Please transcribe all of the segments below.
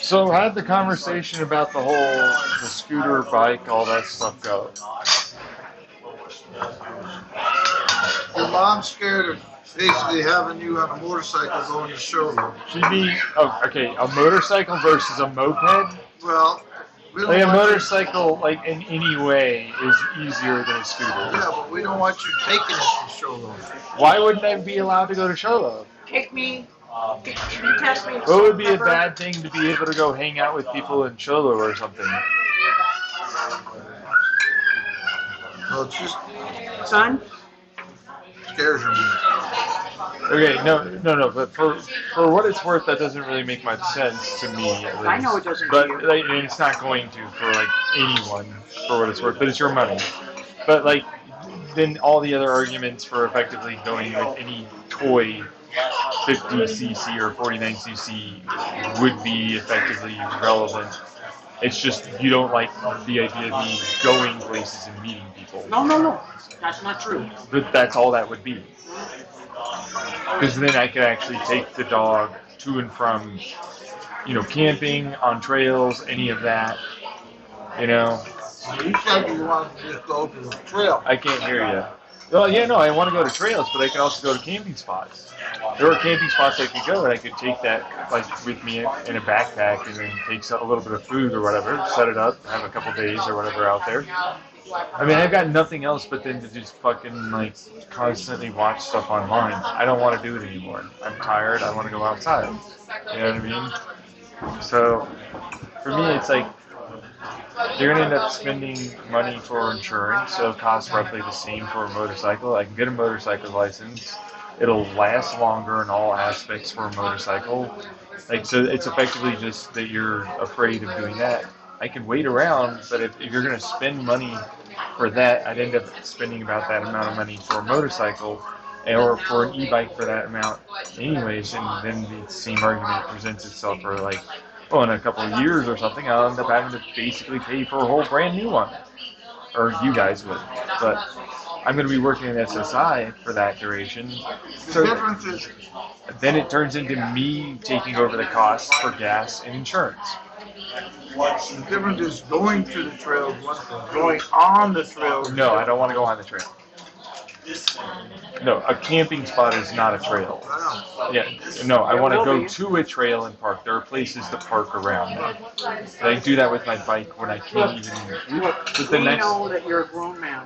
So how did the conversation about the scooter, bike, all that stuff go? Your mom's scared of basically having you on a motorcycle going to showroom. Should be okay, a motorcycle versus a moped. Well, we Like don't a want you. motorcycle, like in any way, is easier than a scooter. Yeah, but we don't want you taking it to showroom. Why wouldn't I be allowed to go to Charlotte? Take me. Can you test me? What would be a bad thing to be able to go hang out with people in Cholo or something? No, it just Son? scares you. Okay, no. But for what it's worth, that doesn't really make much sense to me. At least. I know it doesn't. But to you. like, and it's not going to for like anyone for what it's worth. But it's your money. But like, then all the other arguments for effectively going with any toy 50cc or 49cc would be effectively relevant. It's just you don't like the idea of me going places and meeting people. No. That's not true. But that's all that would be. Because then I could actually take the dog to and from, camping, on trails, any of that. You said you wanted to just go to the trail. I can't hear you. Well, yeah, no, I want to go to trails, but I can also go to camping spots. There are camping spots I could go, and I could take that with me in a backpack, and then take a little bit of food or whatever, set it up, have a couple days or whatever out there. I mean, I've got nothing else but then to just fucking constantly watch stuff online. I don't want to do it anymore. I'm tired. I want to go outside. You know what I mean? So for me, it's like you're gonna end up spending money for insurance, so it costs roughly the same for a motorcycle. I can get a motorcycle license. It'll last longer in all aspects for a motorcycle. So it's effectively just that you're afraid of doing that. I can wait around, but if you're going to spend money for that, I'd end up spending about that amount of money for a motorcycle or for an e-bike for that amount anyways, and then the same argument presents itself for in a couple of years or something, I'll end up having to basically pay for a whole brand new one. Or you guys would. But I'm going to be working in SSI for that duration. So The difference is then it turns into me taking over the costs for gas and insurance. the difference is going to the trail, going on the trail. No, I don't want to go on the trail. No, a camping spot is not a trail. Yeah, no, I want to go to a trail and park. There are places to park around. And I do that with my bike when I can't even. But We know that you're a grown man.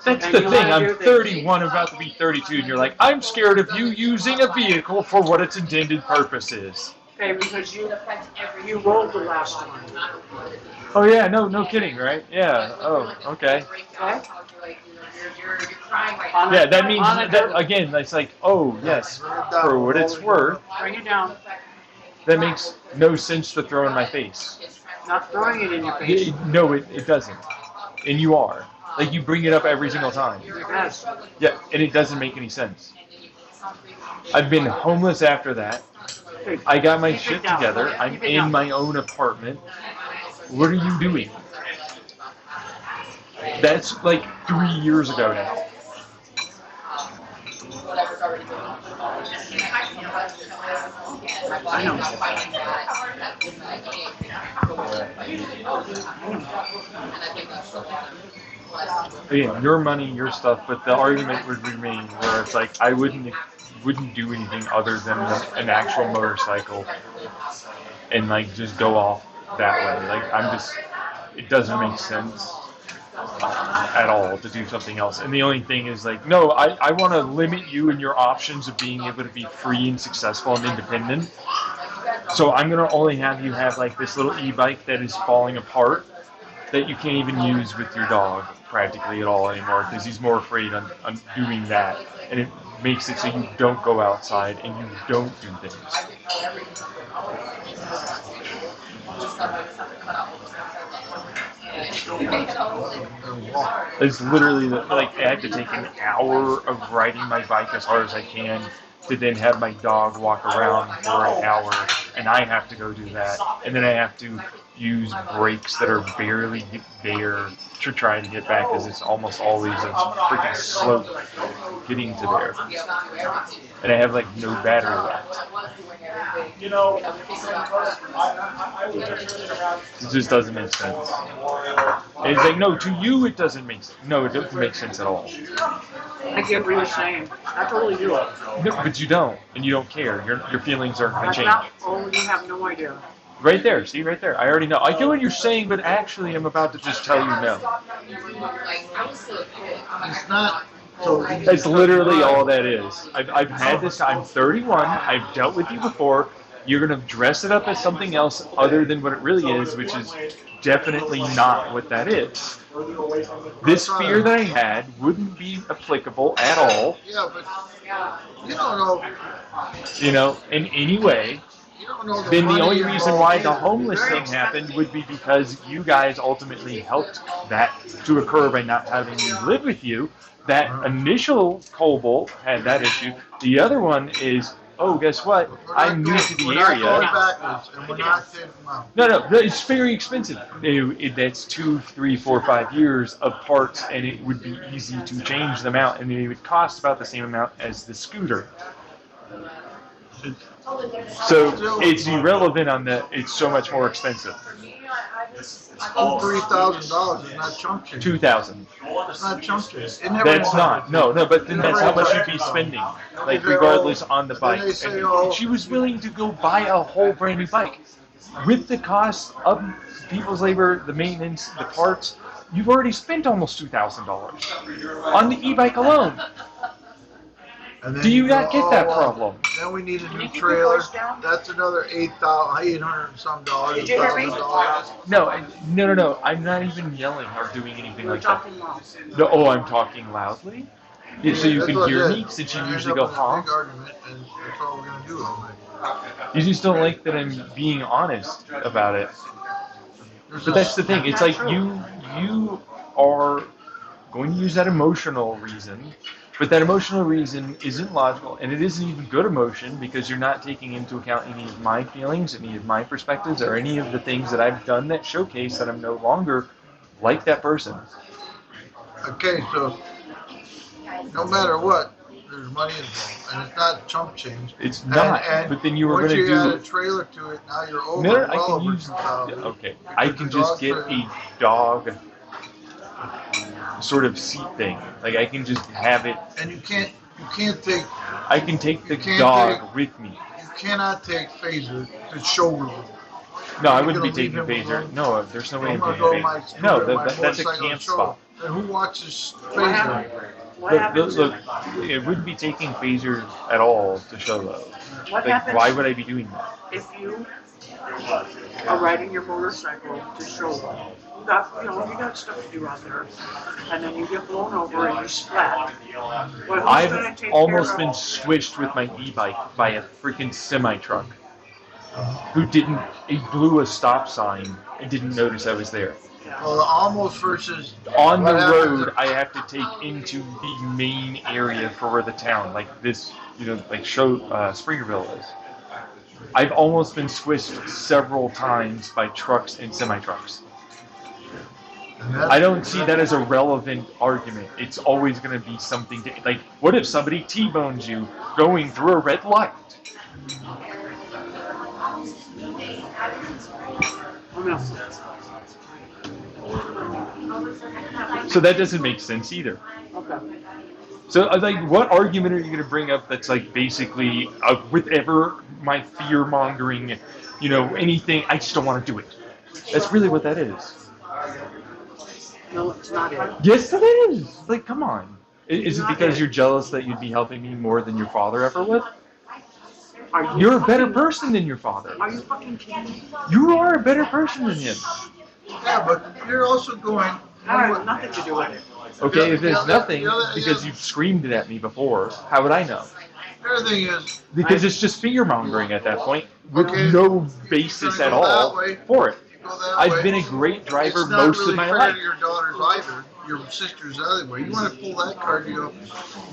That's And the you thing. wanna do I'm things. 31, about to be 32, and you're like, I'm scared of you using a vehicle for what its intended purpose is. Okay, because you rolled the last one. Oh yeah, no kidding, right? Yeah. Oh, okay. Okay? Yeah, that means that again. It's like, oh yes, for what it's worth. Bring it down. That makes no sense to throw in my face. Not throwing it in your face. No, it doesn't. And you are. Like, you bring it up every single time. Yes. Yeah, and it doesn't make any sense. I've been homeless after that. I got my shit together. I'm in my own apartment. What are you doing? That's like 3 years ago now. I know. Again, your money, your stuff, but the argument would remain where it's like I wouldn't do anything other than an actual motorcycle and just go off that way. It doesn't make sense at all to do something else. And the only thing is no, I want to limit you in your options of being able to be free and successful and independent. So I'm going to only have you have this little e-bike that is falling apart that you can't even use with your dog practically at all anymore because he's more afraid on doing that. And it makes it so you don't go outside and you don't do things. It's literally I have to take an hour of riding my bike as hard as I can to then have my dog walk around for an hour, and I have to go do that, and then I have to use brakes that are barely there to try to get back, because it's almost always a freaking slope getting to there. And I have like no battery left. It just doesn't make sense. And it's like, no, to you it doesn't make sense. No, it doesn't make sense at all. I get what you're saying. I totally do. No, but you don't, and you don't care. Your feelings aren't going to That's change. not, oh, you have no idea. Right there, see, right there. I already know. I get what you're saying, but actually I'm about to just tell you no. It's not so easy. That's literally all that is. I've had this. I'm 31. I've dealt with you before. You're going to dress it up as something else other than what it really is, which is definitely not what that is. This fear that I had wouldn't be applicable at all, Yeah, but you don't know. In any way. You don't know Then the money only reason why the involved. homeless thing happened would be because you guys ultimately helped that to occur by not having me live with you. That initial Cobalt had that issue. The other one is, oh, guess what? I'm new to the We're not going area. backwards, and we're not taking them out. No, it's very expensive. That's 2, 3, 4, 5 years of parts, and it would be easy to change them out, and it would cost about the same amount as the scooter. So it's irrelevant on the. It's so much more expensive. $3,000 is not chump change. 2,000. It's not chump change. It never That's is. not. No, but then that's how much you'd be spending, like regardless on the bike. Then they say, And oh, she was willing to go buy a whole brand new bike, with the cost of people's labor, the maintenance, the parts. You've already spent almost $2,000 on the e-bike alone. and then Do you not go, get oh, that well, problem? Then we need a Can you new keep your trailer. voice down? That's another $800 and some dollars. Did you hear me? $1,000. No. I'm not even yelling or doing anything We're like that. talking loud. No, oh, I'm talking loudly? Yeah, so you That's can what I hear said. me, since you End usually up go, in a huh? big argument, and that's all we're gonna do all night. You just don't like that I'm being honest about it. But that's the thing. It's like you are going to use that emotional reason, but that emotional reason isn't logical, and it isn't even good emotion, because you're not taking into account any of my feelings, any of my perspectives, or any of the things that I've done that showcase that I'm no longer like that person. Okay, so no matter what, there's money involved, and it's not chump change. It's not. And But then you were once going to you add do. a trailer to it, now you're over. No, I well can over use. 2,000. Okay, I can just get a dog sort of seat thing. Like I can just have it. And you can't take, I can take the You can't dog take- with me. you cannot take Phaser to showroom. No, I You're wouldn't be gonna leave taking him phaser. alone? No, there's no way I'm I'm gonna taking go my phaser. No, scooter, my that's a motorcycle camp show. spot. And who watches What Phaser? happened? What Look, happens? look, it wouldn't be taking phasers at all to show those. What Like, happens why would I be doing that? if you are riding your motorcycle to show you got stuff to do out there, and then you get blown over and you splat? Well, who's gonna I've take almost care been of- squished with my e-bike by a freaking semi-truck who didn't. He blew a stop sign and didn't notice I was there. Well, the almost versus On the what happens road, if- I have to take into the main area for the town, like this, like Springerville is. I've almost been squished several times by trucks and semi-trucks. and that's- I don't see that as a relevant argument. It's always going to be something like, what if somebody T-bones you going through a red light? Oh, no. So that doesn't make sense either. Okay. So, like, what argument are you going to bring up that's like basically whatever my fear mongering, anything? I just don't want to do it. That's really what that is. No, it's not it. Yes, it is. Like, come on. Is it because you're jealous that you'd be helping me more than your father ever would? Are you You're a better fucking- person than your father. Are you fucking kidding me? You are a better person than him. Yeah, but you're also going. That has nothing to do with it. Okay, if there's Yeah, nothing, yeah, because yeah. you've screamed it at me before, how would I know? The other thing is, Because it's just fear mongering at that point, with Okay, no basis you're at gonna go all that way. for it. you go that I've way, been a great driver it's not most really of my fair life. to your daughters either. your sister's the other way. You want to pull that card, you go,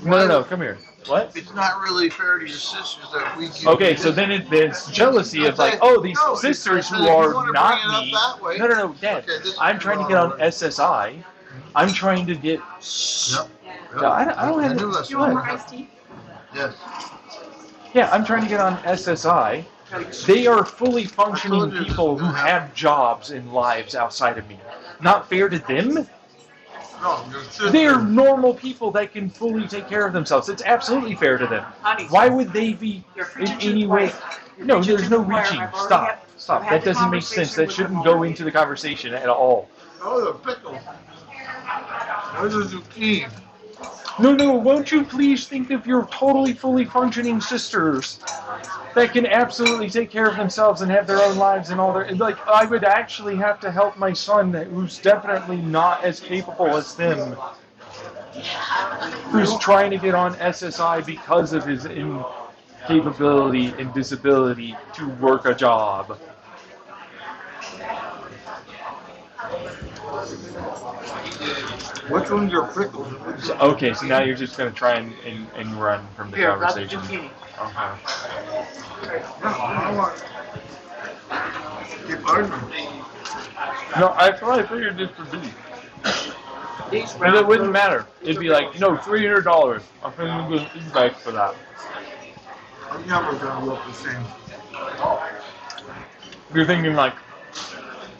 No, come here. What? it's not really fair to your sisters that we give Okay, you so this. then there's jealousy of like, oh, these sisters who are not me. No, Dad. Okay, this I'm is trying to wrong get on already. SSI. I'm trying to get. Yep. No, I don't have. knew that's You want wrong. more iced tea? Yes. Yeah, I'm trying to get on SSI. They are fully functioning told you this people was who gonna happen. have jobs and lives outside of me. Not fair to them. No, your sister. They're normal people that can fully take care of themselves. It's absolutely fair to them. Honey, Why would they be you're in preaching to any the way? choir. You're No, preaching there's to no the choir. reaching. I've already Stop. had- Stop. I've had That the doesn't make sense. conversation That with shouldn't them go already. into the conversation at all. Oh, the pickle. Where's the zucchini? No, won't you please think of your totally fully functioning sisters that can absolutely take care of themselves and have their own lives and all their, like, I would actually have to help my son who's definitely not as capable as them, who's trying to get on SSI because of his incapability and disability to work a job. Which one's your pickles? Okay, so now you're just going to try and run from the Here, grab the conversation. zucchini. Okay. No, I want. Keep arguing. No, I probably figured this would be. These But it wouldn't round- matter. It'd be like, $300. I'm going to go back for that. I'm never gonna look the same. You're thinking like,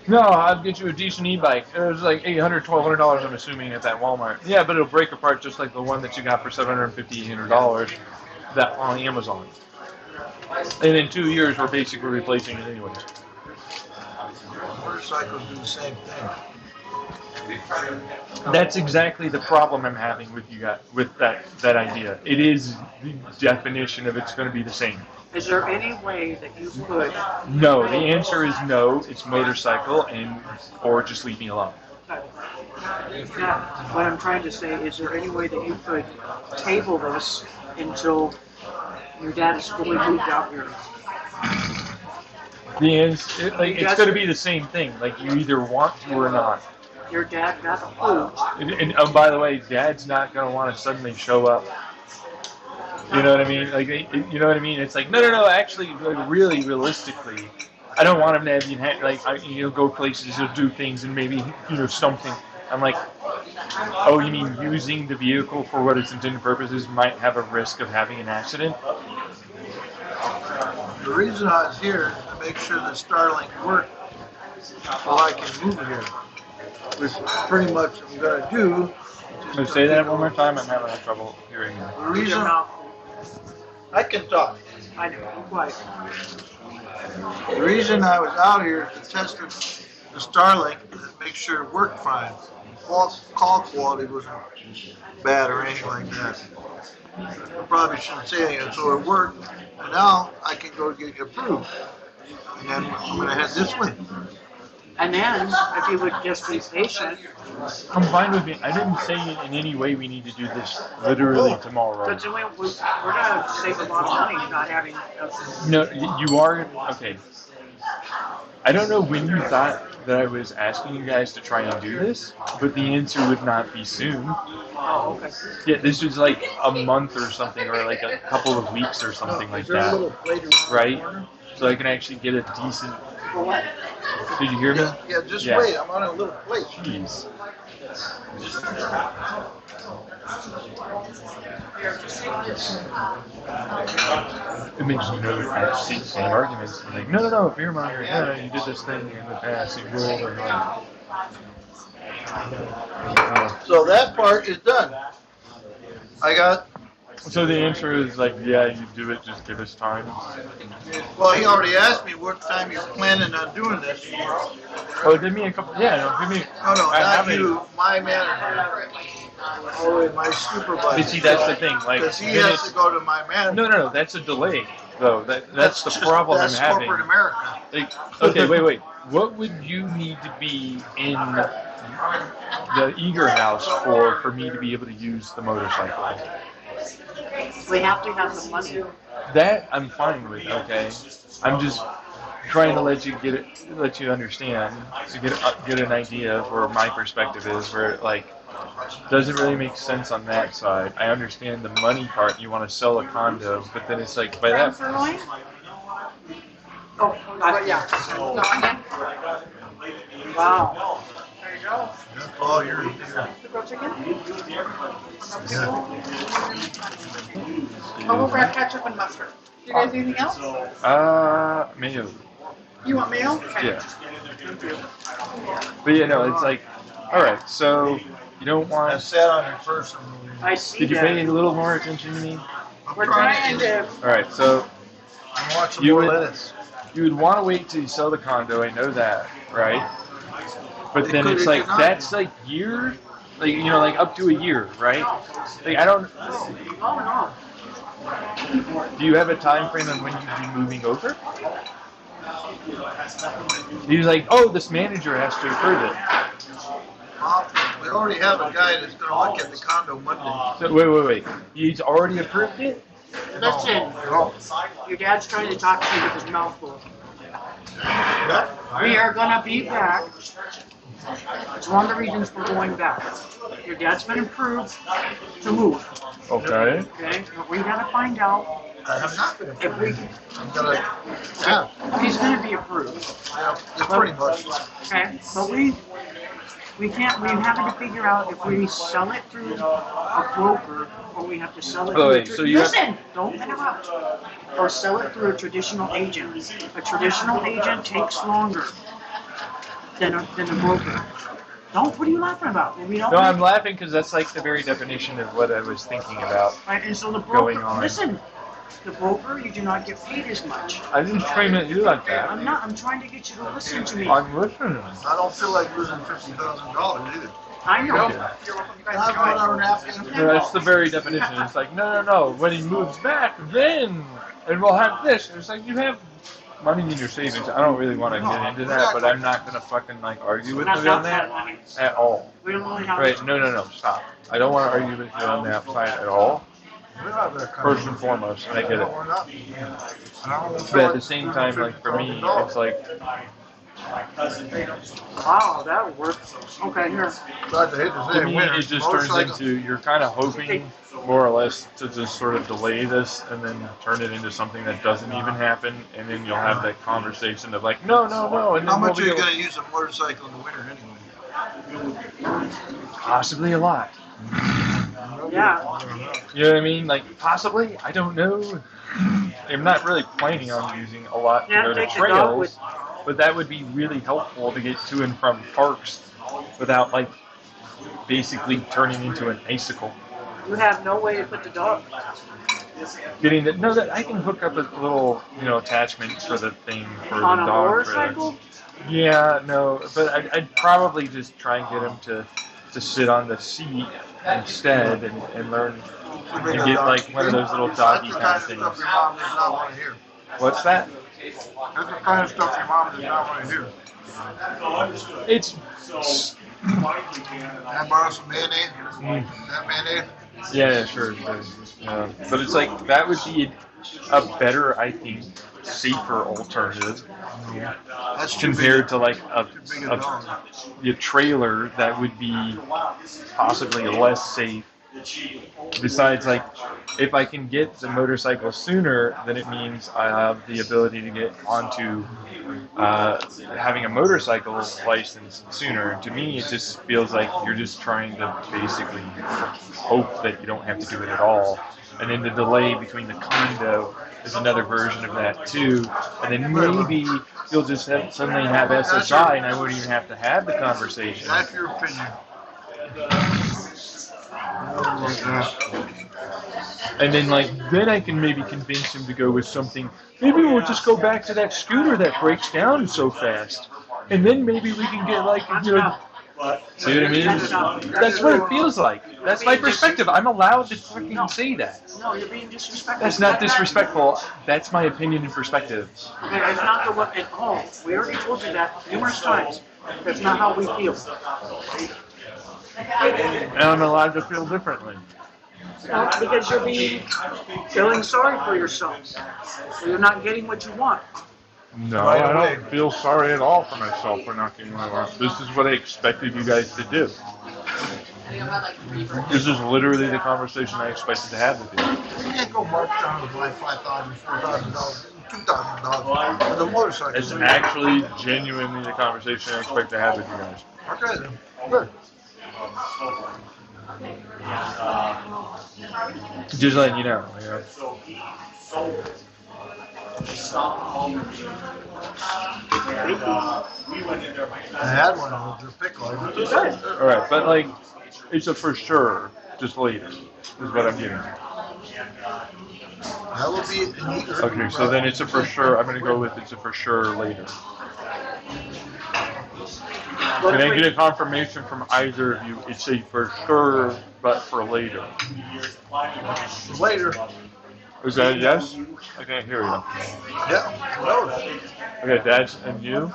no, I'll get you a decent e-bike. It was like $800, $1,200, I'm assuming, at that Walmart. Yeah, but it'll break apart just like the one that you got for $750, $800 that on Amazon. And in 2 years, we're basically replacing it anyways. Motorcycles do the same thing. That's exactly the problem I'm having with you guys, with that idea. It is the definition of it's going to be the same. Is there any way that you could? No, the answer is no. It's motorcycle, or just leave me alone. Yeah, what I'm trying to say is there any way that you could table this until your dad is fully moved out here? The answer, it's going to be the same thing. Like you either want to or not. Your dad got approved. And oh, by the way, Dad's not going to want to suddenly show up. You know what I mean? Like, you know what I mean? It's like, no. Actually, like, really, realistically, I don't want him to have, go places or do things and maybe, something. I'm like, oh, you mean using the vehicle for what its intended purposes might have a risk of having an accident? The reason I was here is to make sure that Starlink worked so I can move here. Which pretty much I'm gonna do. So say that one more time. I'm having trouble hearing you. The reason I can talk. I know, be quiet. The reason I was out here is to test the Starlink and make sure it worked fine. Call quality wasn't bad or anything like that. I probably shouldn't say anything until it worked. And now I can go get it approved. And then I'm gonna have this one. And then, if you would just be patient, I'm fine with it. I didn't say in any way we need to do this literally tomorrow. because then we're going to save a lot of money not having. No, you are, okay. I don't know when you thought that I was asking you guys to try and do this, but the answer would not be soon. Oh, okay. Yeah, this was like a month or something, or like a couple of weeks or something like Is there a little that, plate around the right? corner? So I can actually get a decent, For what? did you hear me? Yeah, just Yeah. wait. I'm on a little plate. Jeez. It makes you know I see the same arguments. Like, no, fear monger. No, you did this thing in the past. You ruled and like. So that part is done. I got. So the answer is like, yeah, you do it. Just give us time. Well, he already asked me what time you're planning on doing this. Oh, give me a couple. Yeah, no, give me. No, I have not it. you. My manager. Oh, my supervisor. But see, that's the thing. Like, Because he then has it's- to go to my manager. no. That's a delay, though. That's the just- problem that's I'm having. corporate America. Like, okay, wait. What would you need to be in the Eager house for me to be able to use the motorcycle? We have to have the money. That I'm fine with. Okay, I'm just trying to let you understand, to get an idea of where my perspective is. Where like doesn't really make sense on that side. I understand the money part. You want to sell a condo, but then it's like by that. Sirloin? Oh, But yeah. No, again. wow. There you go. Oh, you're. The grilled chicken. Yeah. Oh, we'll grab ketchup and mustard. Do you guys need anything else? Mayo. You want mayo? Okay. Yeah. But it's like, all right. So you don't I want. sat on your first one. I see Did you that. pay a little more attention to me? We're trying to. Uh, All right. So I'm watching You more would- lettuce. you would want to wait till you sell the condo. I know that, right? But They then could- it's they like could not. that's like years, like like up to a year, right? Like I don't. Oh, no. Do you have a time frame on when you'd be moving over? He was like, oh, this manager has to approve it. We already have a guy that's gonna look at the condo Monday. So, wait. He's already approved it? Listen, No. your dad's trying to talk to you with his mouth full. Yeah. We are gonna be back. It's one of the reasons we're going back. Your dad's been approved to move, Okay. okay? But we gotta find out I have not been if we, I'm gonna, yeah, he's gonna be approved, yeah, it's pretty much. okay? But we can't, we're having to figure out if we sell it through a broker or we have to sell it Oh, through wait, so you have- listen, don't interrupt. Or sell it through a traditional agent. A traditional agent takes longer than a broker. Don't, what are you laughing about? We don't No, I'm laughing because that's like the very definition of what I was thinking about. Right, and so the Going broker, on. listen, the broker, you do not get paid as much. I didn't frame it you like that. I'm trying to get you to listen to me. I'm listening. I don't feel like losing $50,000 either. I know. Yeah. You're welcome. You guys Have enjoy. another napkin. No, that's the very definition. It's like, no. When he moves back, then, and we'll have this. And it's like, you have money in your savings. I don't really want to get into that, but I'm not going to fucking, like, argue with Not you on that that money. at all. We don't only have. Right, no, stop. I don't want to argue with you on that side at all, We're not that kind of- first and foremost, and I get it. We're not. But at the same time, like, for me, it's like, Wow, that works. Okay, here. Glad to hate to to say me, winter. it just turns Motorcycle- into, you're kind of hoping, more or less, to just sort of delay this and then turn it into something that doesn't even happen, and then you'll have that conversation of like, no, and then How we'll much are be you able- gonna use a motorcycle in the winter anyway? Possibly a lot. Yeah. You know what I mean? Like, possibly? I don't know. I'm not really planning on using a lot to Yeah, go to take the dog trails, with. but that would be really helpful to get to and from parks without, like, basically turning into an icicle. You have no way to put the dog. Getting that, no, that I can hook up a little, attachment for the thing for On the a dog. motorcycle? Yeah, no, but I'd probably just try and get him to sit on the seat instead and learn and get like one of those little doggy kind of That's the things. kind of stuff your mom does not want to hear. What's that? That's the kind of stuff your mom does not want to hear. It's Can I borrow some mayonnaise? That mayonnaise? yeah, sure. But it's like that would be a better, I think, safer alternative That's too compared big. to like Too big a dog. a trailer that would be possibly less safe. Besides, like, if I can get the motorcycle sooner, then it means I have the ability to get onto having a motorcycle license sooner. To me, it just feels like you're just trying to basically hope that you don't have to do it at all. And then the delay between the condo is another version of that too. And then maybe you'll just suddenly have SSI and I won't even have to have the conversation. That's your opinion. And then, like, then I can maybe convince him to go with something. Maybe we'll just go back to that scooter that breaks down so fast. And then maybe we can get, like, see what I mean? That's what it feels like. That's my perspective. I'm allowed to fucking say that. No, you're being disrespectful. That's not disrespectful. That's my opinion and perspective. Okay, it's not the what at all. We already told you that numerous times. That's not how we feel. And I'm allowed to feel differently. No, because you're feeling sorry for yourself. You're not getting what you want. No, I don't feel sorry at all for myself for not getting what I want. This is what I expected you guys to do. This is literally the conversation I expected to have with you. You can't go march down with like $5,000, $4,000, $2,000 with a motorcycle. It's actually genuinely the conversation I expect to have with you guys. Okay then. Good. Just letting you know. I had one of those pickle. All right, but like, it's a for sure. Just later is what I'm getting. That would be neater. Okay, so then it's a for sure. I'm gonna go with it's a for sure later. Can I get a confirmation from either of you? It's a for sure, but for later. Later. Is that a yes? I can't hear you. Yeah. No. Okay, that's and you.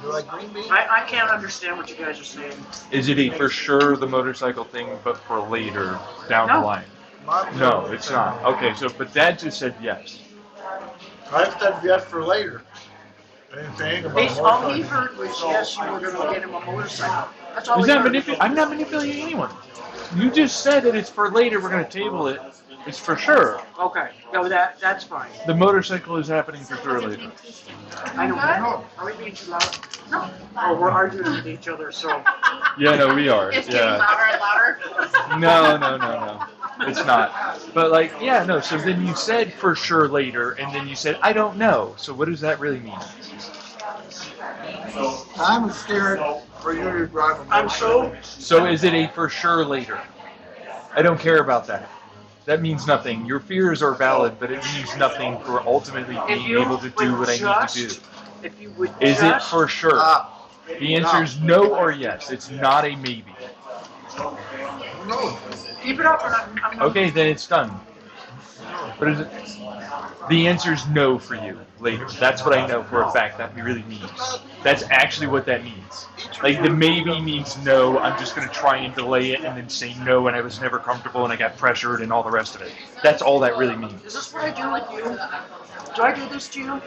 You like green beans? I can't understand what you guys are saying. Is it a for sure the motorcycle thing, but for later down the No. line? No, it's not. Okay, so but Dad just said yes. I said yes for later. I didn't say anything about All he motorcycle. heard was, yes, you were gonna get him a motorcycle. That's all Is he that heard. I'm not manipulating anyone. You just said that it's for later. We're going to table it. It's for sure. Okay, no, that's fine. The motorcycle is happening for sure later. I don't know. Are we being too loud? No. Oh, we're arguing with each other, so. Yeah, no, we are. It's getting Yeah. louder and louder. No. It's not. But like, yeah, no. So then you said for sure later, and then you said I don't know. So what does that really mean? I'm scared for you to drive a I'm motorcycle. So is it a for sure later? I don't care about that. That means nothing. Your fears are valid, but it means nothing for ultimately If being you able to do would what I need to do. just- If you would Is it just, for sure? Stop. The answer is no or yes. It's not a maybe. No. keep it up and I'm. Okay, then it's done. What is it? The answer is no for you later. That's what I know for a fact that really means. That's actually what that means. Like the maybe means no, I'm just going to try and delay it and then say no and I was never comfortable and I got pressured and all the rest of it. That's all that really means. Is this what I do with you? Do I do this to you?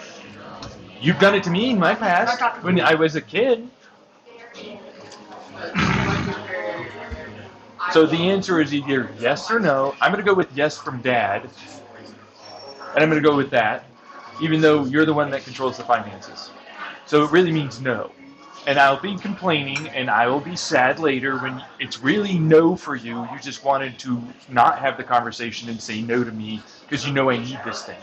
You've done it to me in my past when I was a kid. So the answer is either yes or no. I'm going to go with yes from Dad. And I'm going to go with that, even though you're the one that controls the finances. So it really means no. And I'll be complaining and I will be sad later when it's really no for you. You just wanted to not have the conversation and say no to me because you know I need this thing.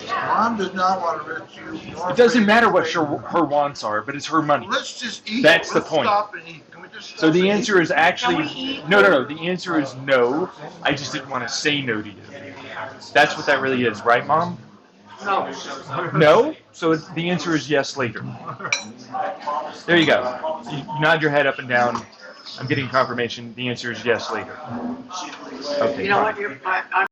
Mom does not want to rent you. It doesn't matter what her wants are, but it's her money. Let's just eat. That's the Let's point. Stop and eat. Can we just So stop the and answer eat? is actually Can we eat? no. The answer is no. I just didn't want to say no to you. That's what that really is, right, Mom? No. No? So the answer is yes later. There you go. You nod your head up and down. I'm getting confirmation. The answer is yes later. Okay. You know fine. what? I'm